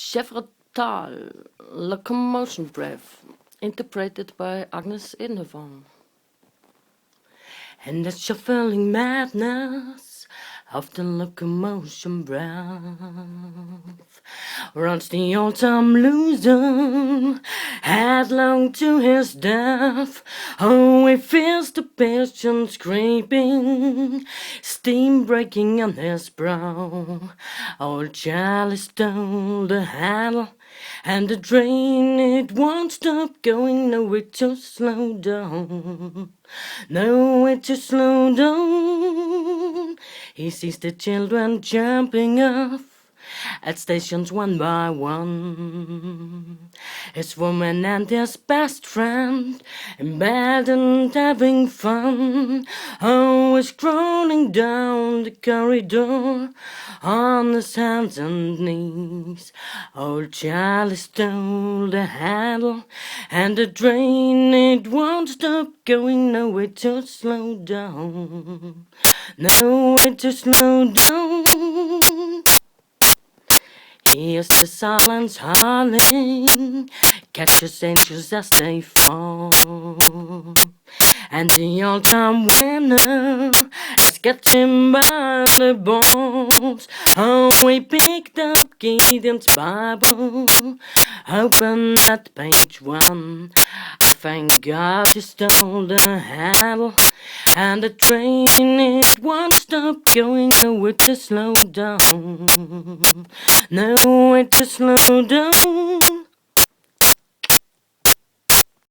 Chevrolet Locomotive Breath, interpreted by Agnes Edenhoven. And the shuffling madness of the locomotion breath runs the autumn loser headlong to his death. Oh, he feels the passion scraping, steam breaking on his brow. Old Charlie stole the handle and the train, it won't stop going. Nowhere to slow down, nowhere to slow down. He sees the children jumping off at stations one by one. His woman and his best friend in bed and having fun. Oh, he's crawling down the corridor on his hands and knees. Old Charlie stole the handle and the train, it won't stop going. Nowhere to slow down, nowhere to slow down. Here's the silence howling, catches angels as they fall, and the all-time winner is getting by the balls. Oh, we picked up Gideon's Bible, open at page 1. Thank God he stole the handle and the train, it won't stop going. Nowhere to slow down, nowhere to slow down.